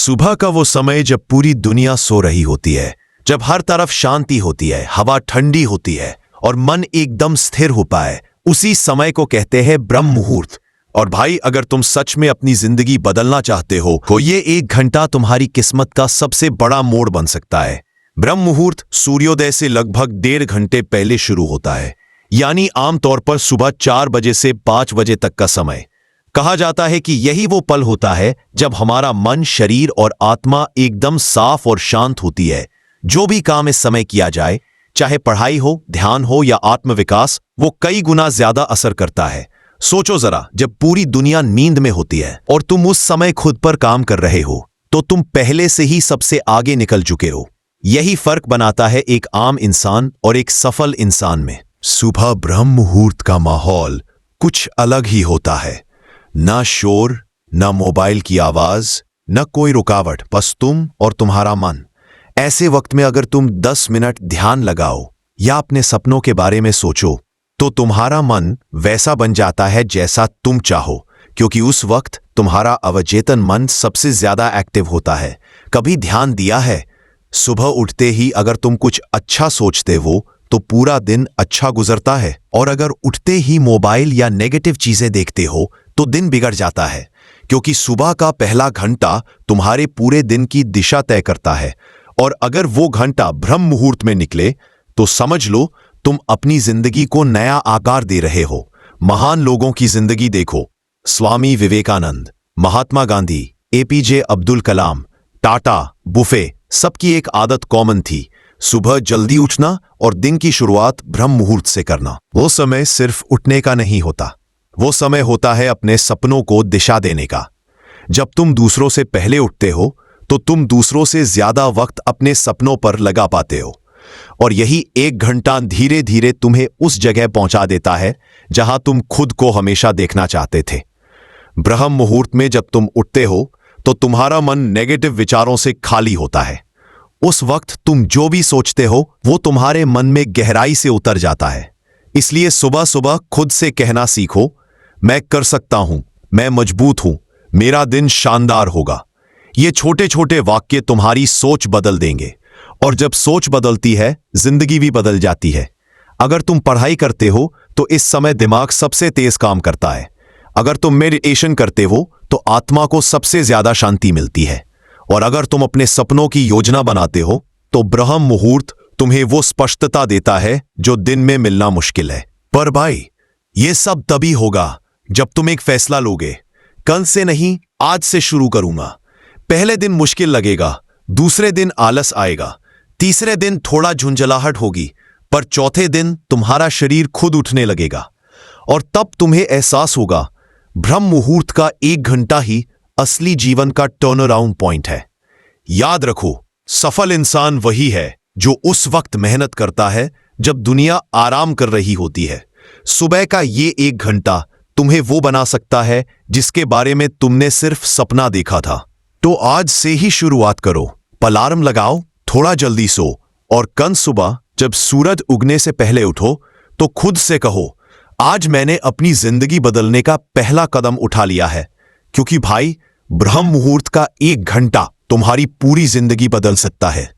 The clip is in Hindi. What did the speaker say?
सुबह का वो समय जब पूरी दुनिया सो रही होती है, जब हर तरफ शांति होती है, हवा ठंडी होती है और मन एकदम स्थिर हो पाए, उसी समय को कहते हैं ब्रह्म मुहूर्त। और भाई, अगर तुम सच में अपनी जिंदगी बदलना चाहते हो तो ये 1 घंटा तुम्हारी किस्मत का सबसे बड़ा मोड़ बन सकता है। ब्रह्म मुहूर्त सूर्योदय से लगभग 1.5 घंटे पहले शुरू होता है, यानी आमतौर पर सुबह 4 बजे से 5 बजे तक का समय। कहा जाता है कि यही वो पल होता है जब हमारा मन, शरीर और आत्मा एकदम साफ और शांत होती है। जो भी काम इस समय किया जाए, चाहे पढ़ाई हो, ध्यान हो या आत्मविकास, वो कई गुना ज्यादा असर करता है। सोचो जरा, जब पूरी दुनिया नींद में होती है और तुम उस समय खुद पर काम कर रहे हो, तो तुम पहले से ही सबसे आगे निकल चुके हो। यही फर्क बनाता है एक आम इंसान और एक सफल इंसान में। सुबह ब्रह्म मुहूर्त का माहौल कुछ अलग ही होता है। ना शोर, ना मोबाइल की आवाज, न कोई रुकावट, बस तुम और तुम्हारा मन। ऐसे वक्त में अगर तुम 10 मिनट ध्यान लगाओ या अपने सपनों के बारे में सोचो, तो तुम्हारा मन वैसा बन जाता है जैसा तुम चाहो, क्योंकि उस वक्त तुम्हारा अवचेतन मन सबसे ज्यादा एक्टिव होता है। कभी ध्यान दिया है, सुबह उठते ही अगर तुम कुछ अच्छा सोचते हो तो पूरा दिन अच्छा गुजरता है, और अगर उठते ही मोबाइल या नेगेटिव चीजें देखते हो तो दिन बिगड़ जाता है, क्योंकि सुबह का पहला घंटा तुम्हारे पूरे दिन की दिशा तय करता है। और अगर वो घंटा ब्रह्म मुहूर्त में निकले तो समझ लो तुम अपनी जिंदगी को नया आकार दे रहे हो। महान लोगों की जिंदगी देखो, स्वामी विवेकानंद, महात्मा गांधी, एपीजे अब्दुल कलाम, टाटा, बुफे, सबकी एक आदत कॉमन थी, सुबह जल्दी उठना और दिन की शुरुआत ब्रह्म मुहूर्त से करना। वो समय सिर्फ उठने का नहीं होता, वो समय होता है अपने सपनों को दिशा देने का। जब तुम दूसरों से पहले उठते हो तो तुम दूसरों से ज्यादा वक्त अपने सपनों पर लगा पाते हो, और यही 1 घंटा धीरे धीरे तुम्हें उस जगह पहुंचा देता है जहां तुम खुद को हमेशा देखना चाहते थे। ब्रह्म मुहूर्त में जब तुम उठते हो तो तुम्हारा मन नेगेटिव विचारों से खाली होता है। उस वक्त तुम जो भी सोचते हो वो तुम्हारे मन में गहराई से उतर जाता है। इसलिए सुबह सुबह खुद से कहना सीखो, मैं कर सकता हूं, मैं मजबूत हूं, मेरा दिन शानदार होगा। ये छोटे छोटे वाक्य तुम्हारी सोच बदल देंगे, और जब सोच बदलती है, जिंदगी भी बदल जाती है। अगर तुम पढ़ाई करते हो तो इस समय दिमाग सबसे तेज काम करता है। अगर तुम मेडिटेशन करते हो तो आत्मा को सबसे ज्यादा शांति मिलती है। और अगर तुम अपने सपनों की योजना बनाते हो तो ब्रह्म मुहूर्त तुम्हें वो स्पष्टता देता है जो दिन में मिलना मुश्किल है। पर भाई, ये सब तभी होगा जब तुम एक फैसला लोगे, कल से नहीं, आज से शुरू करूंगा। पहले दिन मुश्किल लगेगा, दूसरे दिन आलस आएगा, तीसरे दिन थोड़ा झुंझलाहट होगी, पर चौथे दिन तुम्हारा शरीर खुद उठने लगेगा, और तब तुम्हें एहसास होगा ब्रह्म मुहूर्त का 1 घंटा ही असली जीवन का टर्न अराउंड पॉइंट है। याद रखो, सफल इंसान वही है जो उस वक्त मेहनत करता है जब दुनिया आराम कर रही होती है। सुबह का ये 1 घंटा तुम्हें वो बना सकता है जिसके बारे में तुमने सिर्फ सपना देखा था। तो आज से ही शुरुआत करो, अलार्म लगाओ, थोड़ा जल्दी सो, और कल सुबह जब सूरज उगने से पहले उठो तो खुद से कहो, आज मैंने अपनी जिंदगी बदलने का पहला कदम उठा लिया है। क्योंकि भाई, ब्रह्म मुहूर्त का 1 घंटा तुम्हारी पूरी जिंदगी बदल सकता है।